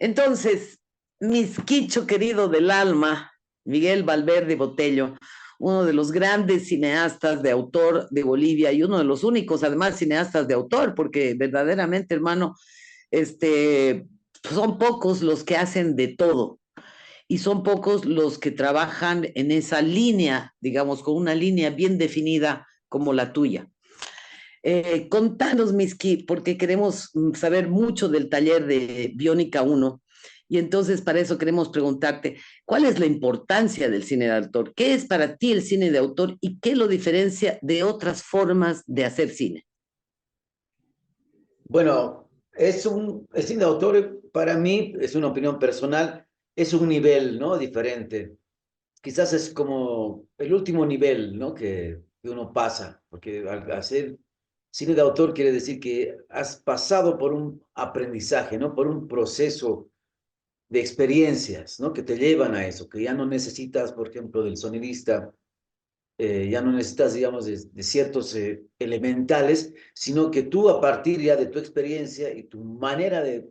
Entonces, Misquicho querido del alma, Miguel Valverde Botello, uno de los grandes cineastas de autor de Bolivia y uno de los únicos, además, cineastas de autor, porque verdaderamente, hermano, este, son pocos los que hacen de todo y son pocos los que trabajan en esa línea, digamos, con una línea bien definida como la tuya. Contanos, Miski, porque queremos saber mucho del taller de Biónica uno. Y entonces para eso queremos preguntarte, ¿cuál es la importancia del cine de autor? ¿Qué es para ti el cine de autor y qué lo diferencia de otras formas de hacer cine? Bueno, el cine de autor para mí, es una opinión personal, es un nivel, ¿no? Diferente. Quizás es como el último nivel, ¿no? Que uno pasa, porque al hacer cine de autor quiere decir que has pasado por un aprendizaje, ¿no? Por un proceso de experiencias, ¿no? Que te llevan a eso, que ya no necesitas, por ejemplo, del sonidista, ya no necesitas, digamos, de ciertos elementales, sino que tú a partir ya de tu experiencia y tu manera de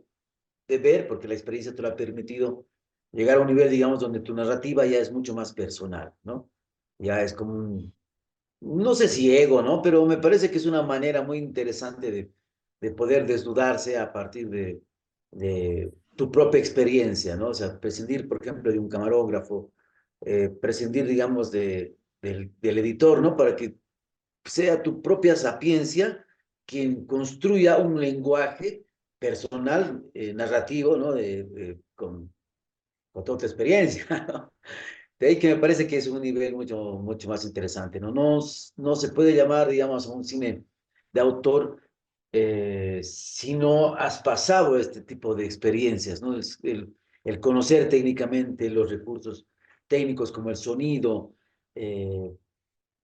ver, porque la experiencia te lo ha permitido llegar a un nivel, digamos, donde tu narrativa ya es mucho más personal, ¿no? Ya es como un, no sé si ego, ¿no? Pero me parece que es una manera muy interesante de poder desnudarse a partir de tu propia experiencia, ¿no? O sea, prescindir, por ejemplo, de un camarógrafo, prescindir, digamos, del editor, ¿no? Para que sea tu propia sapiencia quien construya un lenguaje personal, narrativo, ¿no? Con toda tu experiencia, ¿no? De ahí que me parece que es un nivel mucho más interesante, ¿no? No se puede llamar, digamos, a un cine de autor si no has pasado este tipo de experiencias, ¿no? El conocer técnicamente los recursos técnicos como el sonido, eh,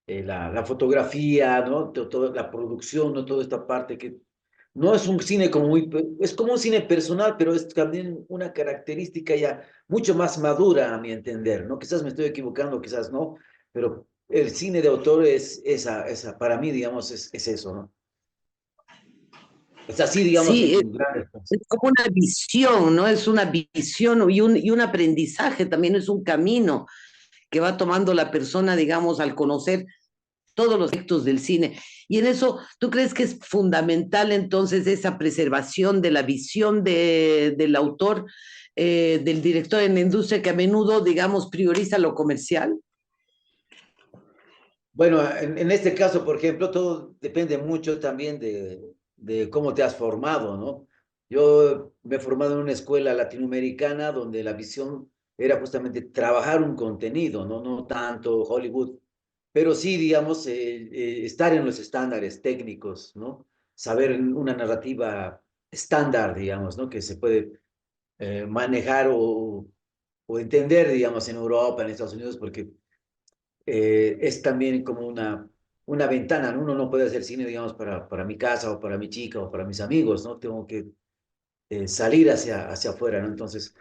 la fotografía, ¿no? Toda la producción, ¿no? Toda esta parte que no es un cine como muy, es como un cine personal, pero es también una característica ya mucho más madura a mi entender, ¿no? Quizás me estoy equivocando, quizás no, pero el cine de autor es para mí, digamos, es eso, ¿no? Es así, digamos, Sí, en grandes cosas. es como una visión, ¿no? Es una visión y un aprendizaje, también es un camino que va tomando la persona, digamos, al conocer todos los aspectos del cine. Y en eso, ¿tú crees que es fundamental entonces esa preservación de la visión del autor, del director en la industria que a menudo, digamos, prioriza lo comercial? Bueno, en este caso, por ejemplo, todo depende mucho también de cómo te has formado, ¿no? Yo me he formado en una escuela latinoamericana donde la visión era justamente trabajar un contenido, ¿no? No tanto Hollywood, pero sí, digamos, estar en los estándares técnicos, ¿no? Saber una narrativa estándar, digamos, ¿no? Que se puede manejar o entender, digamos, en Europa, en Estados Unidos, porque es también como una ventana, ¿no? Uno no puede hacer cine, digamos, para mi casa o para mi chica o para mis amigos, ¿no? Tengo que salir hacia afuera, ¿no? Entonces,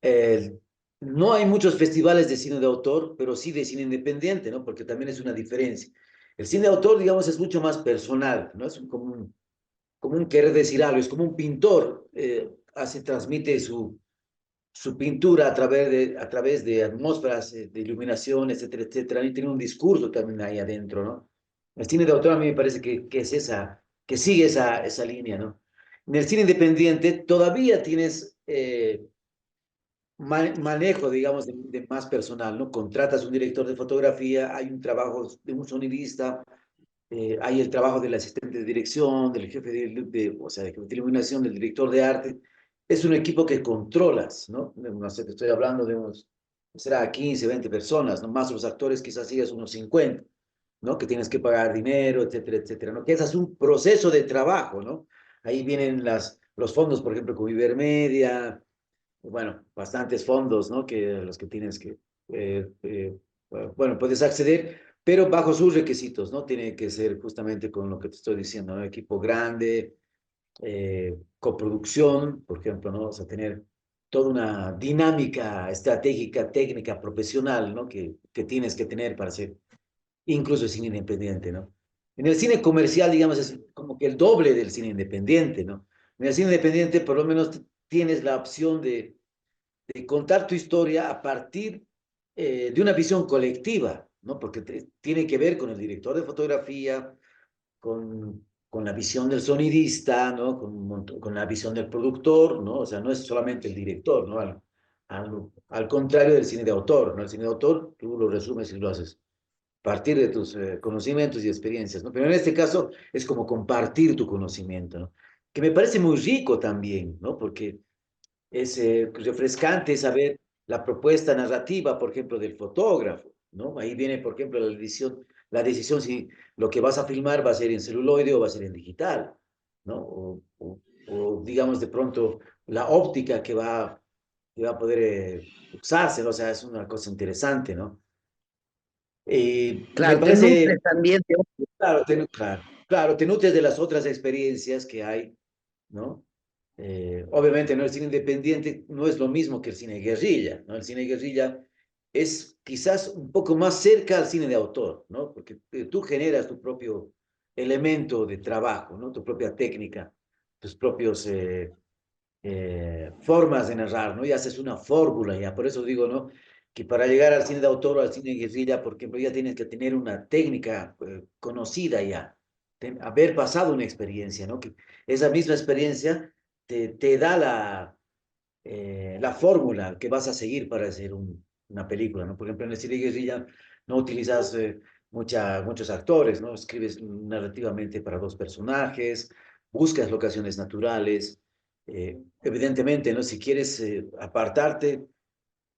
eh, no hay muchos festivales de cine de autor, pero sí de cine independiente, ¿no? Porque también es una diferencia. El cine de autor, digamos, es mucho más personal, ¿no? Es como un querer decir algo, es como un pintor, transmite su pintura a través de atmósferas, de iluminación, etcétera, etcétera, y tiene un discurso también ahí adentro, ¿no? El cine de autor a mí me parece que es que sigue esa línea, ¿no? En el cine independiente todavía tienes manejo, digamos, de más personal, ¿no? Contratas un director de fotografía, hay un trabajo de un sonidista, hay el trabajo del asistente de dirección, del jefe o sea, de jefe de iluminación, del director de arte. Es un equipo que controlas, ¿no? No sé, te estoy hablando de unos, será 15, 20 personas, ¿no? Más los actores quizás sigas unos 50, ¿no? Que tienes que pagar dinero, etcétera, etcétera, ¿no? Que ese es un proceso de trabajo, ¿no? Ahí vienen los fondos, por ejemplo, como Ibermedia, bueno, bastantes fondos, ¿no? Que los que tienes que, bueno, puedes acceder, pero bajo sus requisitos, ¿no? Tiene que ser justamente con lo que te estoy diciendo, ¿no? Equipo grande, coproducción, por ejemplo, ¿no? O sea, tener toda una dinámica estratégica, técnica, profesional, ¿no? Que tienes que tener para hacer incluso el cine independiente, ¿no? En el cine comercial, digamos, es como que el doble del cine independiente, ¿no? En el cine independiente, por lo menos, tienes la opción de contar tu historia a partir de una visión colectiva, ¿no? Porque tiene que ver con el director de fotografía, con la visión del sonidista, ¿no? Con la visión del productor, ¿no? O sea, no es solamente el director, ¿no? Al contrario del cine de autor, ¿no? El cine de autor, tú lo resumes y lo haces a partir de tus conocimientos y experiencias, ¿no? Pero en este caso es como compartir tu conocimiento, ¿no? Que me parece muy rico también, ¿no? Porque es refrescante saber la propuesta narrativa, por ejemplo, del fotógrafo, ¿no? Ahí viene, por ejemplo, la decisión si lo que vas a filmar va a ser en celuloide o va a ser en digital, ¿no? O digamos, de pronto, la óptica que va a poder usarse, ¿no? O sea, es una cosa interesante, ¿no? Me Claro, te parece, nutres también de... claro, te nutres de las otras experiencias que hay, ¿no? Obviamente, ¿no? El cine independiente no es lo mismo que el cine guerrilla, ¿no? El cine guerrilla es quizás un poco más cerca al cine de autor, ¿no? Porque tú generas tu propio elemento de trabajo, ¿no? Tu propia técnica, tus propios formas de narrar, ¿no? Y haces una fórmula, ya. Por eso digo, ¿no? Que para llegar al cine de autor o al cine guerrilla, por ejemplo, ya tienes que tener una técnica conocida ya, haber pasado una experiencia, ¿no? Que esa misma experiencia te da la fórmula que vas a seguir para hacer una película, ¿no? Por ejemplo, en el cine guerrilla no utilizas muchos actores, ¿no? Escribes narrativamente para dos personajes, buscas locaciones naturales. Evidentemente, ¿no? Si quieres apartarte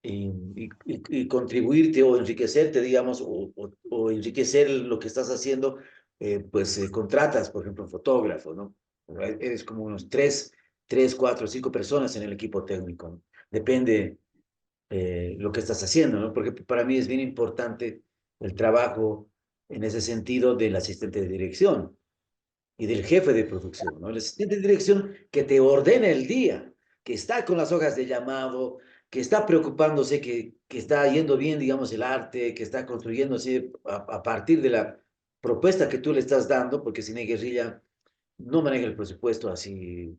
y contribuirte o enriquecerte, digamos, o enriquecer lo que estás haciendo, pues contratas, por ejemplo, un fotógrafo, ¿no? Eres como unos tres, cuatro, cinco personas en el equipo técnico, ¿no? Depende lo que estás haciendo, ¿no? Porque para mí es bien importante el trabajo en ese sentido del asistente de dirección y del jefe de producción, ¿no? El asistente de dirección que te ordena el día, que está con las hojas de llamado, que está preocupándose, que está yendo bien, digamos, el arte, que está construyéndose a partir de la propuesta que tú le estás dando, porque Cine Guerrilla no maneja el presupuesto así,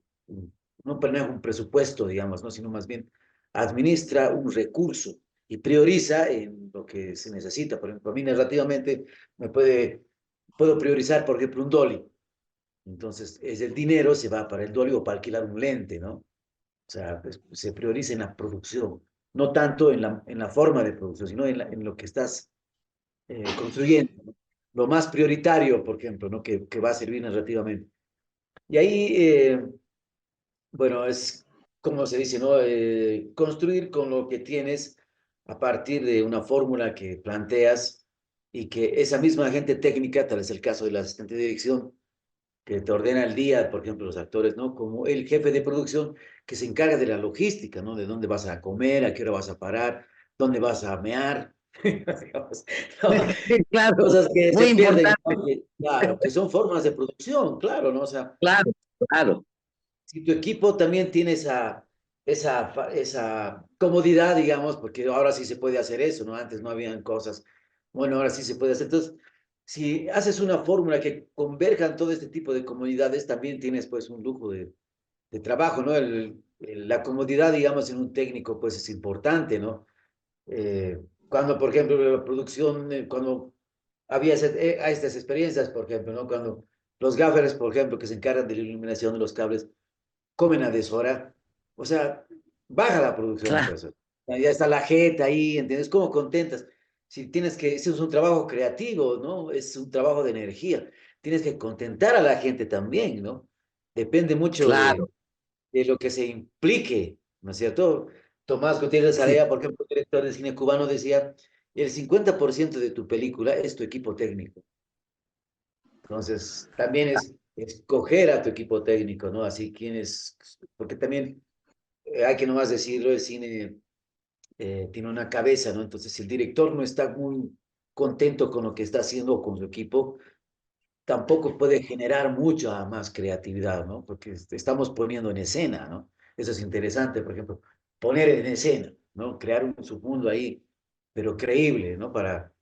no maneja un presupuesto, digamos, ¿no? Sino más bien administra un recurso y prioriza en lo que se necesita. Por ejemplo, a mí narrativamente puedo priorizar, por ejemplo, un dolly. Entonces, el dinero se va para el dolly o para alquilar un lente, ¿no? O sea, pues, se prioriza en la producción, no tanto en la forma de producción, sino en lo que estás construyendo, ¿no? Lo más prioritario, por ejemplo, ¿no? Que va a servir narrativamente. Y ahí, bueno, es como se dice, ¿no? Construir con lo que tienes a partir de una fórmula que planteas y que esa misma gente técnica, tal es el caso del asistente de dirección, que te ordena el día, por ejemplo, los actores, ¿no? Como el jefe de producción que se encarga de la logística, ¿no? De dónde vas a comer, a qué hora vas a parar, dónde vas a mear, digamos, ¿no? Claro, Cosas que se muy pierden, importante. ¿no? Claro, que son formas de producción, claro, ¿no? O sea, Claro, claro. si tu equipo también tiene esa comodidad, digamos, porque ahora sí se puede hacer eso, ¿no? Antes no habían cosas, bueno, ahora sí se puede hacer. Entonces, si haces una fórmula que converjan todo este tipo de comodidades, también tienes pues un lujo de trabajo, ¿no? La comodidad, digamos, en un técnico, pues es importante, ¿no? Cuando, por ejemplo, la producción, cuando había estas experiencias, por ejemplo, ¿no? Cuando los gaffers, por ejemplo, que se encargan de la iluminación de los cables, comen a deshora, o sea, baja la producción, Claro, pues. Ya está la jeta ahí, ¿entiendes? Como contentas. Ese es un trabajo creativo, ¿no? Es un trabajo de energía. Tienes que contentar a la gente también, ¿no? Depende mucho claro. de lo que se implique, ¿no es cierto? Tomás Gutiérrez Sí. Area, por ejemplo, director de cine cubano, decía, el 50% de tu película es tu equipo técnico. Entonces, también es escoger a tu equipo técnico, ¿no? Así quienes, porque también hay que nomás decirlo, el cine tiene una cabeza, ¿no? Entonces, si el director no está muy contento con lo que está haciendo o con su equipo, tampoco puede generar mucha más creatividad, ¿no? Porque estamos poniendo en escena, ¿no? Eso es interesante, por ejemplo, poner en escena, ¿no? Crear un submundo ahí, pero creíble, ¿no? Para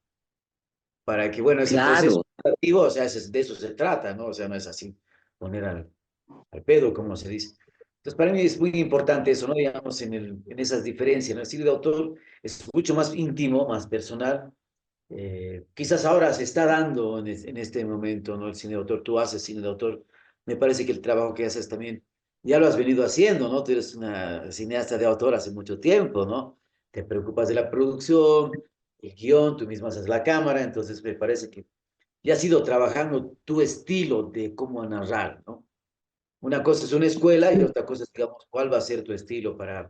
que, bueno, ese proceso Claro, creativo, o sea, de eso se trata, ¿no? O sea, no es así poner al pedo, como se dice. Entonces, para mí es muy importante eso, ¿no? Digamos, en esas diferencias, ¿no? El cine de autor es mucho más íntimo, más personal. Quizás ahora se está dando en este momento, ¿no? El cine de autor, tú haces cine de autor. Me parece que el trabajo que haces también ya lo has venido haciendo, ¿no? Tú eres una cineasta de autor hace mucho tiempo, ¿no? Te preocupas de la producción, el guión, tú misma haces la cámara, entonces me parece que ya has ido trabajando tu estilo de cómo narrar, ¿no? Una cosa es una escuela y otra cosa es, digamos, cuál va a ser tu estilo para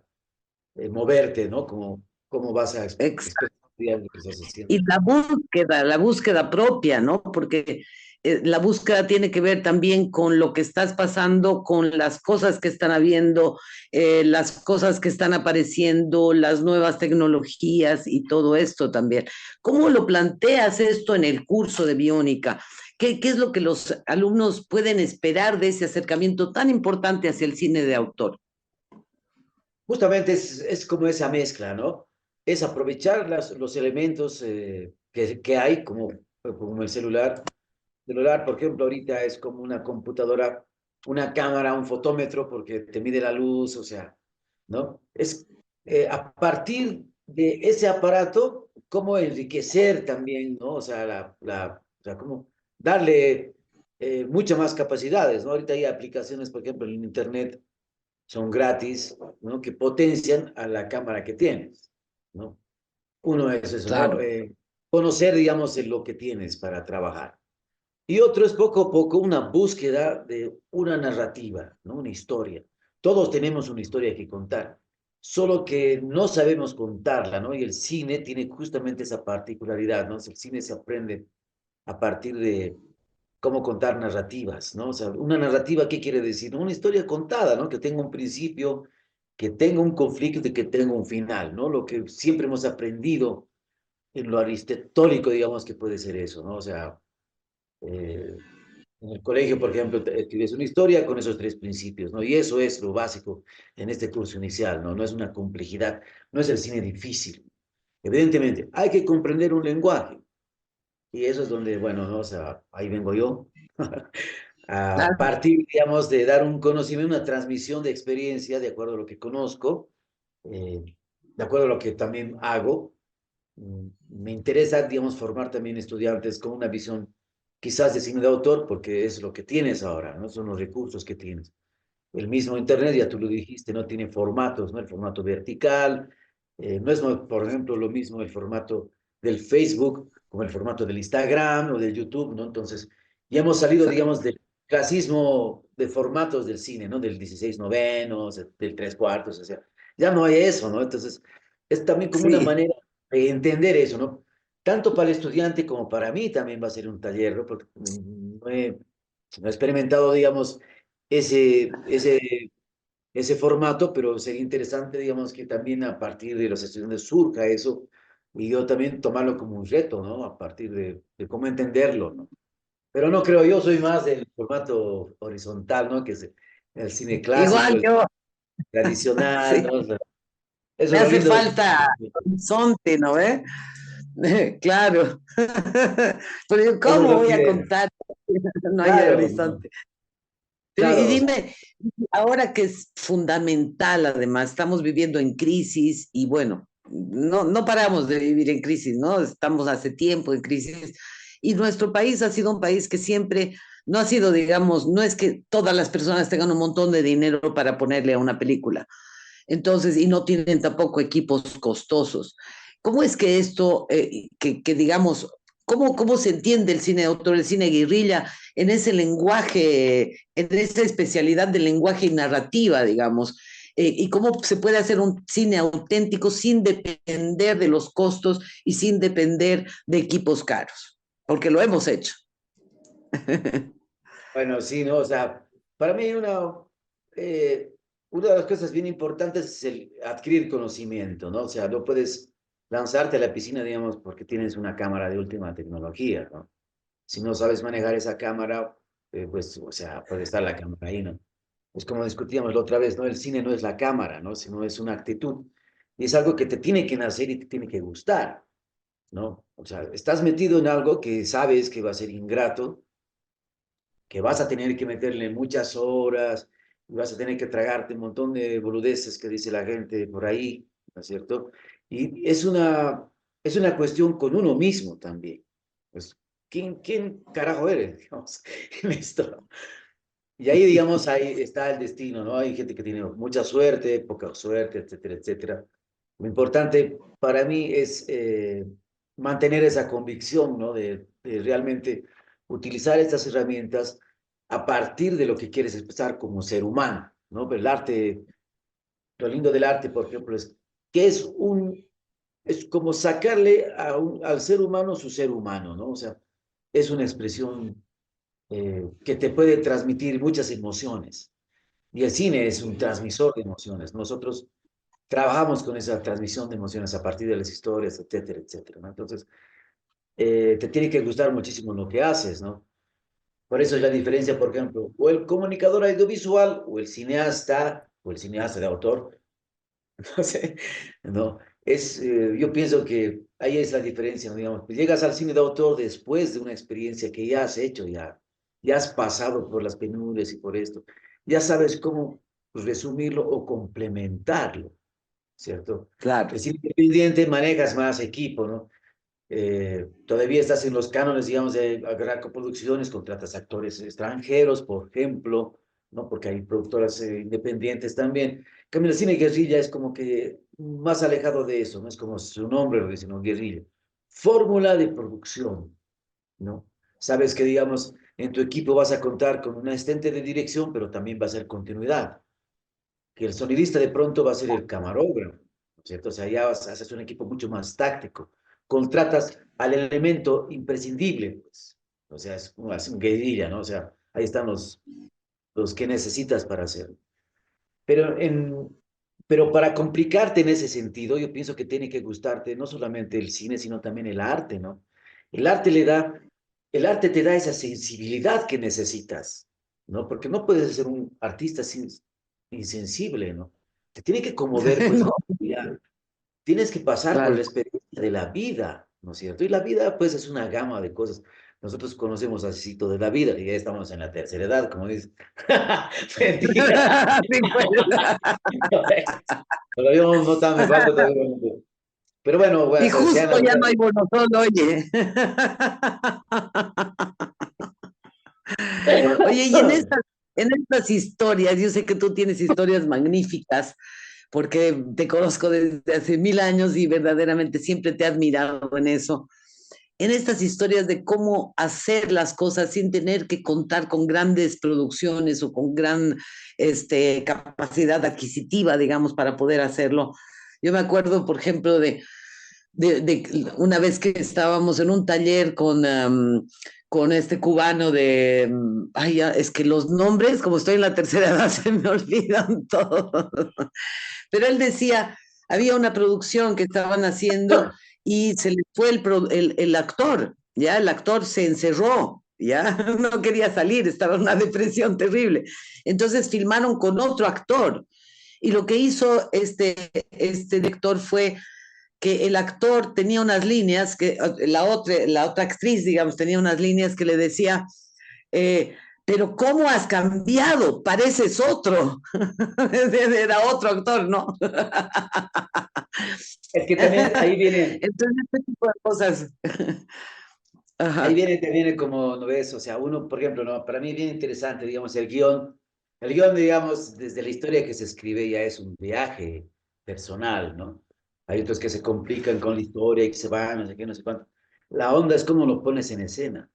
moverte, ¿no? Cómo vas a expresar digamos, lo que estás haciendo. Y la búsqueda propia, ¿no? Porque la búsqueda tiene que ver también con lo que estás pasando, con las cosas que están habiendo, las cosas que están apareciendo, las nuevas tecnologías y todo esto también. ¿Cómo lo planteas esto en el curso de biónica? ¿Qué es lo que los alumnos pueden esperar de ese acercamiento tan importante hacia el cine de autor? Justamente es como esa mezcla, ¿no? Es aprovechar los elementos que hay, como el celular. Celular, por ejemplo, ahorita es como una computadora, una cámara, un fotómetro, porque te mide la luz, o sea, ¿no? Es a partir de ese aparato, cómo enriquecer también, ¿no? O sea, o sea, cómo darle muchas más capacidades, ¿no? Ahorita hay aplicaciones, por ejemplo, en Internet son gratis, ¿no? Que potencian a la cámara que tienes, ¿no? Uno es eso, ¿no? Claro. Conocer, digamos, en lo que tienes para trabajar. Y otro es poco a poco una búsqueda de una narrativa, ¿no? Una historia. Todos tenemos una historia que contar, solo que no sabemos contarla, ¿no? Y el cine tiene justamente esa particularidad, ¿no? El cine se aprende a partir de cómo contar narrativas, ¿no? O sea, una narrativa, ¿qué quiere decir? Una historia contada, ¿no? Que tenga un principio, que tenga un conflicto y que tenga un final, ¿no? Lo que siempre hemos aprendido en lo aristotélico, digamos que puede ser eso, ¿no? O sea, eh, en el colegio, por ejemplo, escribes una historia con esos tres principios, ¿no? Y eso es lo básico en este curso inicial, ¿no? No es una complejidad, no es el cine difícil. Evidentemente, hay que comprender un lenguaje. Y eso es donde, bueno, ¿no? O sea, ahí vengo yo. A Claro. partir, digamos, de dar un conocimiento, una transmisión de experiencia de acuerdo a lo que conozco, eh, de acuerdo a lo que también hago. Me interesa, digamos, formar también estudiantes con una visión quizás de cine de autor, porque es lo que tienes ahora, ¿no? Son los recursos que tienes. El mismo Internet, ya tú lo dijiste, no tiene formatos, ¿no? El formato vertical, no es, por ejemplo, lo mismo el formato del Facebook como el formato del Instagram o del YouTube, ¿no? Entonces, ya hemos salido, digamos, del clasismo de formatos del cine, ¿no? Del 16 novenos, del 3 cuartos, o sea, ya no hay eso, ¿no? Entonces, es también como una Sí. manera de entender eso, ¿no? Tanto para el estudiante como para mí también va a ser un taller, ¿no? Porque no he experimentado, digamos, ese formato, pero sería interesante, digamos, que también a partir de los estudiantes surja eso y yo también tomarlo como un reto, ¿no? A partir de cómo entenderlo, ¿no? Pero no creo, yo soy más del formato horizontal, ¿no? Que es el cine clásico, Igual el yo, tradicional, sí, ¿no? O sea, eso me es lo hace lindo del falta cine. horizonte, ¿no ve? Claro. Pero yo, Eso es ¿cómo lo voy a que, contar? No hay claro, ¿no? horizonte. Pero, y Claro, o sea, dime, ahora que es fundamental, además, estamos viviendo en crisis y bueno, no paramos de vivir en crisis, ¿no? Estamos hace tiempo en crisis y nuestro país ha sido un país que siempre no ha sido, digamos, no es que todas las personas tengan un montón de dinero para ponerle a una película. Entonces, y no tienen tampoco equipos costosos. ¿Cómo es que esto, que digamos, cómo se entiende el cine de autor, el cine guerrilla, en ese lenguaje, en esa especialidad del lenguaje y narrativa, digamos? Y cómo se puede hacer un cine auténtico sin depender de los costos y sin depender de equipos caros, porque lo hemos hecho. bueno, sí, ¿no? O sea, para mí eh, una de las cosas bien importantes es el adquirir conocimiento, ¿no? O sea, no puedes lanzarte a la piscina, digamos, porque tienes una cámara de última tecnología, ¿no? Si no sabes manejar esa cámara, pues, o sea, puede estar la cámara ahí, ¿no? Es como discutíamos la otra vez, ¿no? El cine no es la cámara, ¿no? Sino es una actitud. Y es algo que te tiene que nacer y te tiene que gustar, ¿no? O sea, estás metido en algo que sabes que va a ser ingrato, que vas a tener que meterle muchas horas vas a tener que tragarte un montón de boludeces que dice la gente por ahí, ¿no es cierto? Y es una cuestión con uno mismo también. Pues, ¿quién carajo eres, digamos, en esto? Y ahí, digamos, ahí está el destino, ¿no? Hay gente que tiene mucha suerte, poca suerte, etcétera, etcétera. Lo importante para mí es mantener esa convicción, ¿no? De realmente utilizar estas herramientas a partir de lo que quieres expresar como ser humano, ¿no? Pero el arte, lo lindo del arte, por ejemplo, es que es como sacarle al ser humano su ser humano, ¿no? O sea, es una expresión que te puede transmitir muchas emociones. Y el cine es un transmisor de emociones. Nosotros trabajamos con esa transmisión de emociones a partir de las historias, etcétera, etcétera, ¿no? Entonces, te tiene que gustar muchísimo lo que haces, ¿no? Por eso es la diferencia, por ejemplo, o el comunicador audiovisual o el cineasta de autor, no sé, ¿no? Yo pienso que ahí es la diferencia, ¿no? Digamos, pues llegas al cine de autor después de una experiencia que ya has hecho, ya has pasado por las penurias y por esto, ya sabes cómo pues, resumirlo o complementarlo, ¿cierto? Claro. El cine independiente manejas más equipo, ¿no? Todavía estás en los cánones, digamos, de agarrar coproducciones, contratas actores extranjeros, por ejemplo, ¿no? Porque hay productoras independientes también. En cambio, el cine guerrilla es como que más alejado de eso, no es como su nombre lo dice, ¿no? Guerrilla. Fórmula de producción, ¿no? Sabes que, digamos, en tu equipo vas a contar con un asistente de dirección, pero también va a ser continuidad. Que el sonidista de pronto va a ser el camarógrafo, ¿no es cierto? O sea, ya haces un equipo mucho más táctico. Contratas al elemento imprescindible, pues. O sea, es un guerrilla, ¿no? O sea, ahí están los que necesitas para hacerlo. Pero, pero para complicarte en ese sentido, yo pienso que tiene que gustarte no solamente el cine, sino también el arte, ¿no? El arte el arte te da esa sensibilidad que necesitas, ¿no? Porque no puedes ser un artista insensible, ¿no? Te tiene que conmover, pues, No, ya. Tienes que pasar por la claro. experiencia de la vida, ¿no es cierto? Y la vida, pues, es una gama de cosas. Nosotros conocemos así de la vida, y ya estamos en la tercera edad, como dices. Mentira. Sí, pues. Todavía no tan, me falta todavía pero bueno, voy a Y ser anciana. justo ya no hay bonotón, oye. Oye, y en estas historias, yo sé que tú tienes historias magníficas, porque te conozco desde hace 1000 años y verdaderamente siempre te he admirado en eso. En estas historias de cómo hacer las cosas sin tener que contar con grandes producciones o con gran capacidad adquisitiva, digamos, para poder hacerlo. Yo me acuerdo, por ejemplo, de una vez que estábamos en un taller con este cubano ay, ya, es que los nombres, como estoy en la tercera edad, se me olvidan todos. Pero él decía, había una producción que estaban haciendo y se le fue el actor, ya el actor se encerró, ya no quería salir, estaba en una depresión terrible. Entonces filmaron con otro actor y lo que hizo este director fue que el actor tenía unas líneas, que la otra actriz, digamos, tenía unas líneas que le decía, pero ¿cómo has cambiado? Pareces otro. Era otro actor, ¿no? Es que también Entonces, este tipo de cosas. ahí Ajá, viene, te viene como, ¿no ves? O sea, uno, por ejemplo, ¿no? Para mí es bien interesante, digamos, el guión, digamos, desde la historia que se escribe ya es un viaje personal, ¿no? Hay otros que se complican con la historia y que se van, no sé qué, no sé cuánto. La onda es cómo lo pones en escena.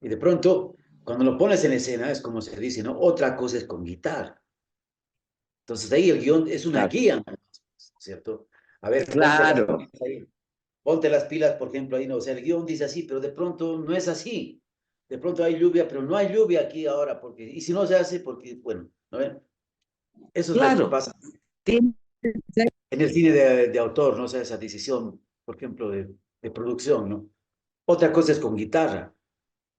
Y de pronto, cuando lo pones en escena, es como se dice, ¿no? Otra cosa es con guitarra. Entonces ahí el guión es una claro, guía, ¿cierto? A ver, claro, ponte las pilas, por ejemplo, ahí no, o sea, el guión dice así, pero de pronto no es así. De pronto hay lluvia, pero no hay lluvia aquí ahora, porque, y si no se hace, porque, bueno, ¿no ven? Eso es lo que claro. pasa Tiene que ser- en el cine de autor, ¿no? O sea, esa decisión, por ejemplo, de producción, ¿no? Otra cosa es con guitarra,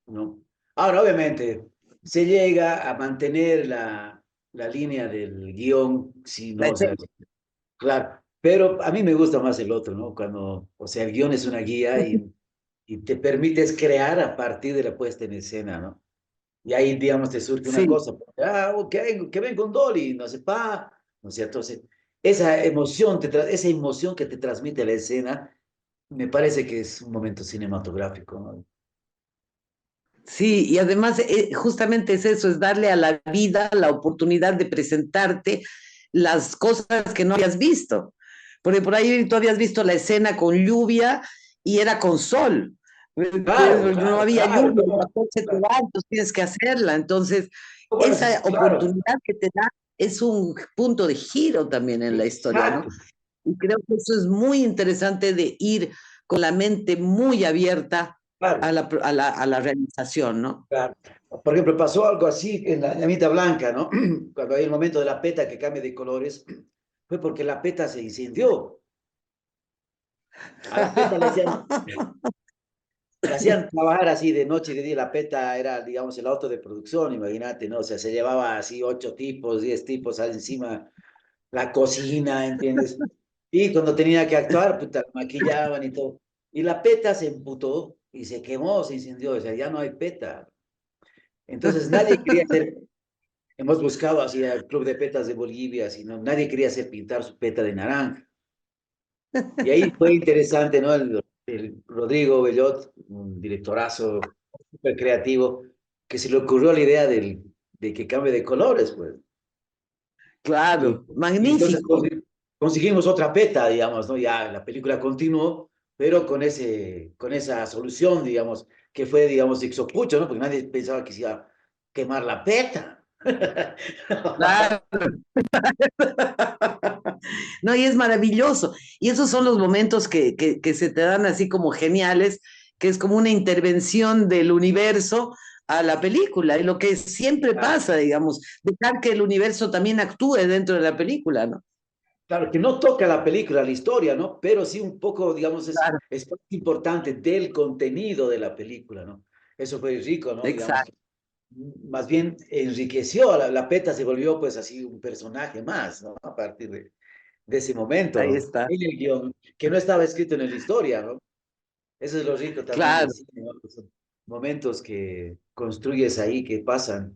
¿no? Ahora, obviamente, se llega a mantener la línea del guión, si la no, o sea, esencia. claro, pero a mí me gusta más el otro, ¿no? Cuando, o sea, el guión es una guía y te permites crear a partir de la puesta en escena, ¿no? Y ahí, digamos, te surge una Sí. cosa, que ven con Dolly, no sé, ¿no es cierto? Entonces, esa emoción, esa emoción que te transmite la escena, me parece que es un momento cinematográfico, ¿no? Sí, y además justamente es eso, es darle a la vida la oportunidad de presentarte las cosas que no habías visto. Porque por ahí tú habías visto la escena con lluvia y era con sol. Claro, No claro, había claro. lluvia, el vapor se te va, entonces tienes que hacerla. Entonces, Bueno, esa claro, oportunidad que te da es un punto de giro también en la historia, ¿no? exacto. Y creo que eso es muy interesante de ir con la mente muy abierta Claro, a la realización, ¿no? claro. Por ejemplo, pasó algo así en la llamita blanca, ¿no? Cuando hay el momento de la peta que cambia de colores, fue porque la peta se incendió. A la peta le hacían trabajar así de noche y de día. La peta era, digamos, el auto de producción, imagínate, ¿no? O sea, se llevaba así 8 tipos, 10 tipos encima la cocina, ¿entiendes? Y cuando tenía que actuar, puta, maquillaban y todo. Y la peta se emputó y se quemó, se incendió, o sea, ya no hay peta. Entonces nadie quería hacer, hemos buscado así al Club de Petas de Bolivia, así, ¿no? Nadie quería hacer pintar su peta de naranja. Y ahí fue interesante, ¿no? El Rodrigo Bellot, un directorazo súper creativo, que se le ocurrió la idea de que cambie de colores, pues. Y, Claro, y entonces magnífico. conseguimos otra peta, digamos, ¿no? Ya la película continuó, pero con esa solución, digamos, que fue, digamos, ixopucho, ¿no? Porque nadie pensaba que se iba a quemar la peta. Claro. No, y es maravilloso. Y esos son los momentos que se te dan así como geniales, que es como una intervención del universo a la película. Y lo que siempre pasa, digamos, dejar que el universo también actúe dentro de la película, ¿no? Claro, que no toca la película, la historia, ¿no? Pero sí un poco, digamos, Claro, es parte importante del contenido de la película, ¿no? Eso fue rico, ¿no? Digamos, exacto. más bien enriqueció, la PETA se volvió pues así un personaje más, ¿no? A partir de ese Ahí momento está. en el guión, que no estaba escrito en la historia, ¿no? Eso es lo rico también del Claro. cine, ¿no? Son momentos que construyes ahí, que pasan,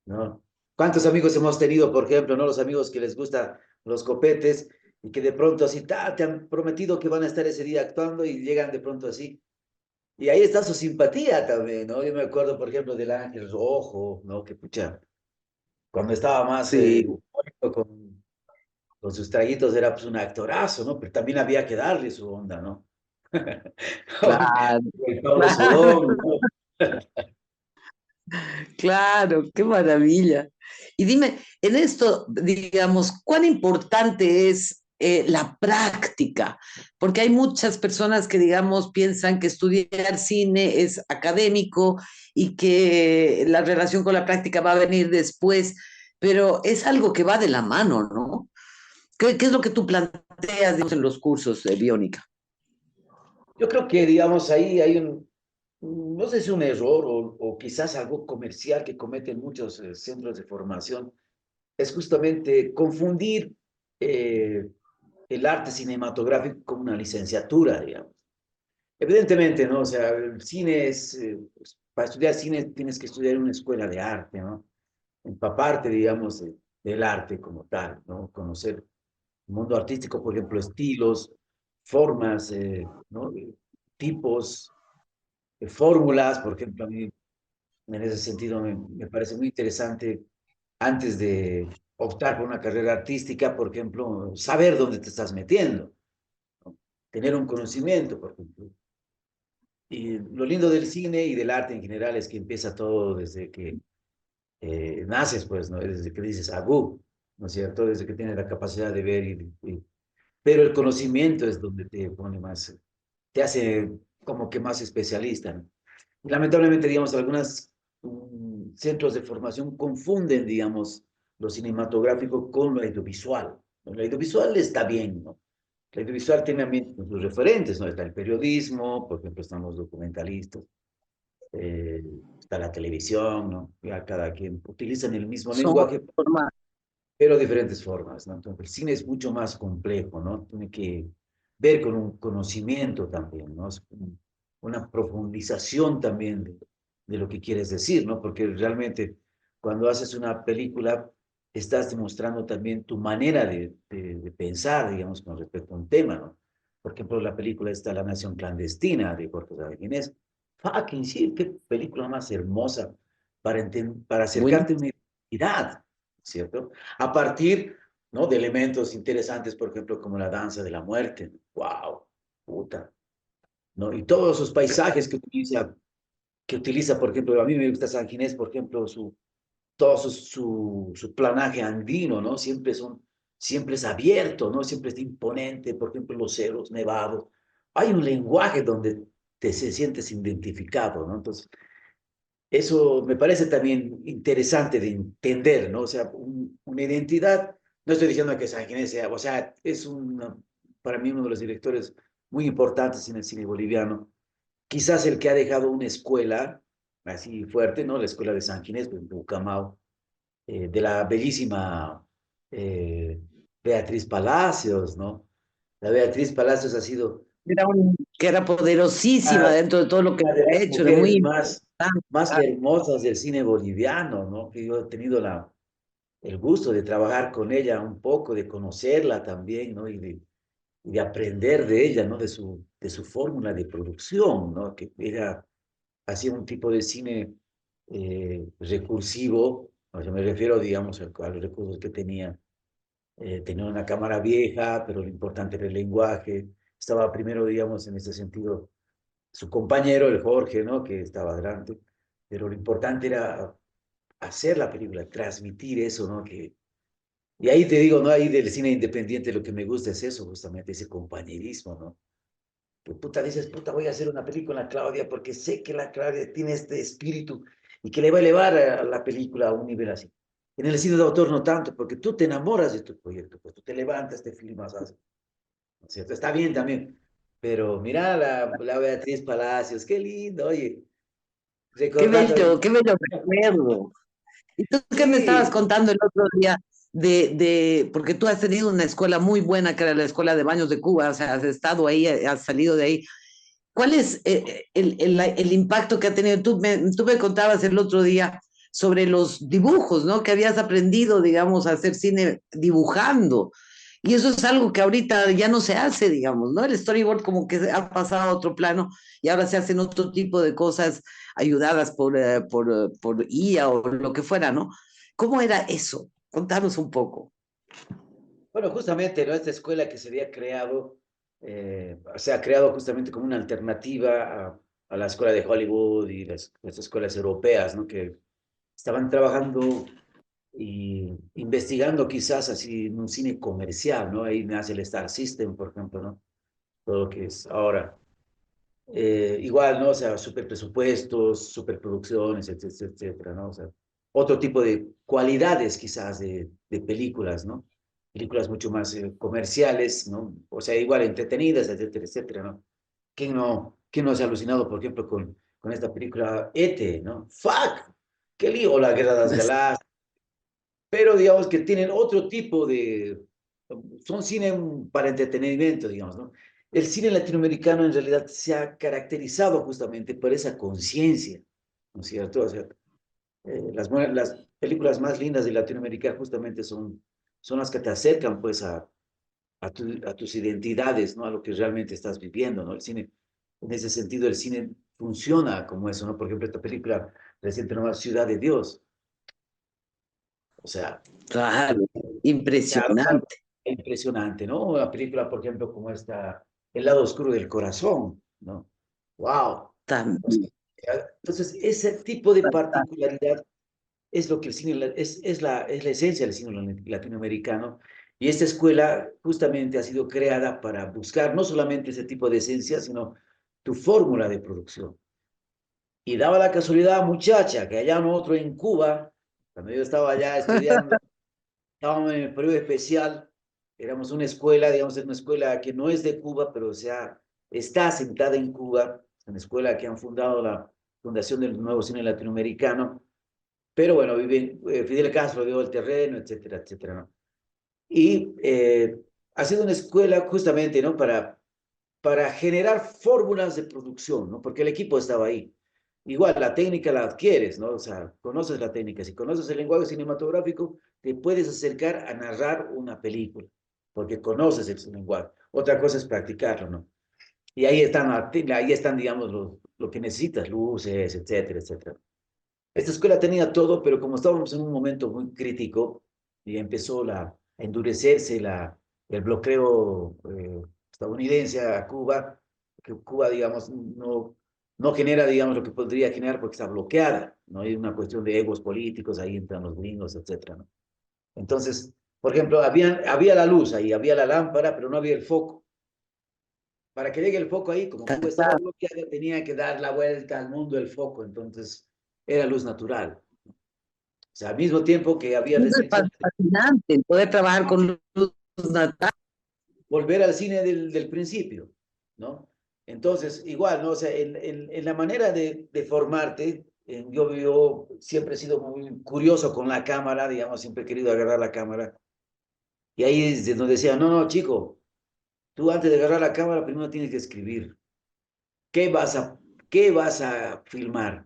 ¿no? ¿Cuántos amigos hemos tenido, por ejemplo, ¿no? Los amigos que les gustan los copetes y que de pronto así, te han prometido que van a estar ese día actuando y llegan de pronto así. Y ahí está su simpatía también, ¿no? Yo me acuerdo, por ejemplo, del Ángel Rojo, ¿no? Que pucha, cuando estaba más Sí, con sus traguitos era pues un actorazo, ¿no? Pero también había que darle su onda, ¿no? claro, El Pablo claro. Solón, ¿no? Claro, qué maravilla. Y dime, en esto, digamos, ¿cuán importante es la práctica? Porque hay muchas personas que, digamos, piensan que estudiar cine es académico y que la relación con la práctica va a venir después, pero es algo que va de la mano, ¿no? ¿Qué es lo que tú planteas, digamos, en los cursos de biónica? Yo creo que, digamos, ahí hay no sé si un error o quizás algo comercial que cometen muchos centros de formación, es justamente confundir eh, el arte cinematográfico con una licenciatura, digamos. Evidentemente, ¿no? O sea, el cine es, pues, para estudiar cine tienes que estudiar en una escuela de arte, ¿no? Empaparte, digamos, del arte como tal, ¿no? Conocer el mundo artístico, por ejemplo, estilos, formas, ¿no? Tipos, fórmulas, por ejemplo, a mí en ese sentido me parece muy interesante antes de optar por una carrera artística, por ejemplo, saber dónde te estás metiendo, ¿no? Tener un conocimiento, por ejemplo. Y lo lindo del cine y del arte en general es que empieza todo desde que naces, pues, ¿no? Desde que dices agú, ¿no es cierto? Desde que tienes la capacidad de ver pero el conocimiento es donde te pone más, te hace como que más especialista, ¿no? Y lamentablemente, digamos, algunos centros de formación confunden, digamos, lo cinematográfico con lo audiovisual, ¿no? Lo audiovisual está bien, ¿no? El audiovisual tiene también sus referentes, ¿no? Está el periodismo, por ejemplo, están los documentalistas, eh, está la televisión, ¿no? Ya cada quien utilizan el mismo Son lenguaje, formas. pero diferentes formas, ¿no? Entonces, el cine es mucho más complejo, ¿no? Tiene que ver con un conocimiento también, ¿no? Es una profundización también de lo que quieres decir, ¿no? Porque realmente cuando haces una película estás demostrando también tu manera de pensar, digamos, con respecto a un tema, ¿no? Por ejemplo, la película está La Nación Clandestina de Jorge Sanguinés. Fucking sí, qué película más hermosa para Bueno, acercarte a una identidad, ¿cierto? A partir, ¿no? De elementos interesantes, por ejemplo, como la danza de la muerte. ¡Wow! Puta. ¿No? Y todos esos paisajes que utiliza, por ejemplo, a mí me gusta San Ginés, por ejemplo, todo su planaje andino, ¿no? Siempre es abierto, ¿no? Siempre es imponente, por ejemplo, los cerros nevados. Hay un lenguaje donde se sientes identificado, ¿no? Entonces, eso me parece también interesante de entender, ¿no? O sea, una identidad, no estoy diciendo que San Ginés sea, o sea, para mí uno de los directores muy importantes en el cine boliviano, quizás el que ha dejado una escuela así fuerte, ¿no? La escuela de San Ginés, en Bucamao, de la bellísima eh, Beatriz Palacios, ¿no? La Beatriz Palacios ha sido que era poderosísima una, dentro de todo lo que una de ha las hecho, era muy mujeres importante. más hermosas del cine boliviano, ¿no? Que yo he tenido el gusto de trabajar con ella un poco, de conocerla también, ¿no? Y de aprender de ella, ¿no? De su fórmula de producción, ¿no? Que ella hacía un tipo de cine recursivo, o sea, me refiero, digamos, a los recursos que tenía. Tenía una cámara vieja, pero lo importante era el lenguaje. Estaba primero, digamos, en ese sentido, su compañero, el Jorge, ¿no? Que estaba adelante, pero lo importante era hacer la película, transmitir eso, ¿no? Y ahí te digo, ¿no? Ahí del cine independiente lo que me gusta es eso, justamente ese compañerismo, ¿no? Que puta dices, puta, voy a hacer una película, Claudia, porque sé que la Claudia tiene este espíritu y que le va a elevar a la película a un nivel así. En el cine de autor no tanto, porque tú te enamoras de tu proyecto, pues tú te levantas, te filmas, ¿sabes? ¿No es cierto? Está bien también, pero mira la Beatriz Palacios, qué lindo, oye, recordando, Qué bello recuerdo. ¿Y tú qué me estabas sí, contando el otro día porque tú has tenido una escuela muy buena que era la Escuela de Baños de Cuba, o sea, has estado ahí, has salido de ahí. ¿Cuál es el impacto que ha tenido? Tú me contabas el otro día sobre los dibujos, ¿no? Que habías aprendido, digamos, a hacer cine dibujando. Y eso es algo que ahorita ya no se hace, digamos, ¿no? El storyboard como que ha pasado a otro plano y ahora se hacen otro tipo de cosas ayudadas por IA o lo que fuera, ¿no? ¿Cómo era eso? Contanos un poco. bueno, justamente, ¿no? Esta escuela que se había creado, se ha creado justamente como una alternativa a la escuela de Hollywood y las escuelas europeas, ¿no? Que estaban trabajando y investigando quizás así en un cine comercial, ¿no? Ahí nace el Star System, por ejemplo, ¿no? Todo lo que es ahora. Igual, ¿no? O sea, super presupuestos, superproducciones, etcétera, etcétera, ¿no? O sea, otro tipo de cualidades quizás de películas, ¿no? Películas mucho más comerciales, ¿no? O sea, igual entretenidas, etcétera, etcétera, ¿no? ¿Quién no se ha alucinado, por ejemplo, con esta película E.T., ¿no? ¡Fuck! ¡Qué lío! La Guerra de las Galaxias. Pero digamos que tienen otro tipo son cine para entretenimiento, digamos, ¿no? El cine latinoamericano en realidad se ha caracterizado justamente por esa conciencia, ¿no es cierto? O sea, las películas más lindas de Latinoamérica justamente son las que te acercan, pues, a tus identidades, ¿no? A lo que realmente estás viviendo, ¿no? El cine, en ese sentido, el cine funciona como eso, ¿no? Por ejemplo, esta película reciente, ¿no? Ciudad de Dios. O sea, Claro, claro, claro, impresionante. impresionante, ¿no? Una película, por ejemplo, como esta, El lado oscuro del corazón, ¿no? ¡Wow! O sea, También. entonces, ese tipo de particularidad es lo que el cine, es la esencia del cine latinoamericano. Y esta escuela justamente ha sido creada para buscar no solamente ese tipo de esencia, sino tu fórmula de producción. Y daba la casualidad, muchacha, que allá nosotros en Cuba, cuando yo estaba allá estudiando, estábamos en el periodo especial, éramos una escuela, digamos, es una escuela que no es de Cuba, pero o sea, está asentada en Cuba, es una escuela que han fundado la Fundación del Nuevo Cine Latinoamericano, pero bueno, Fidel Castro dio el terreno, etcétera, etcétera, ¿no? Y ha sido una escuela justamente, ¿no? Para generar fórmulas de producción, ¿no? Porque el equipo estaba ahí. igual la técnica la adquieres, ¿no? O sea, conoces la técnica. Si conoces el lenguaje cinematográfico, te puedes acercar a narrar una película, porque conoces el lenguaje. Otra cosa es practicarlo, ¿no? Y ahí están, digamos, lo que necesitas, luces, etcétera, etcétera. Esta escuela tenía todo, pero como estábamos en un momento muy crítico y empezó a endurecerse el bloqueo estadounidense a Cuba, que Cuba, digamos, no genera, digamos, lo que podría generar porque está bloqueada, ¿no? Hay una cuestión de egos políticos, ahí entran los gringos, etcétera, ¿no? Entonces, por ejemplo, había la luz ahí, había la lámpara, pero no había el foco. Para que llegue el foco ahí, como Cuba estaba bloqueada, tenía que dar la vuelta al mundo el foco, entonces era luz natural. O sea, al mismo tiempo que había Eso es restricciones, fascinante, el poder trabajar con luz natural. volver al cine del principio, ¿no? Entonces, igual, ¿no? O sea, en la manera de formarte, yo siempre he sido muy curioso con la cámara, digamos, siempre he querido agarrar la cámara. Y ahí es de donde decía, no, no, chico, tú antes de agarrar la cámara primero tienes que escribir. ¿Qué vas a, qué vas a filmar?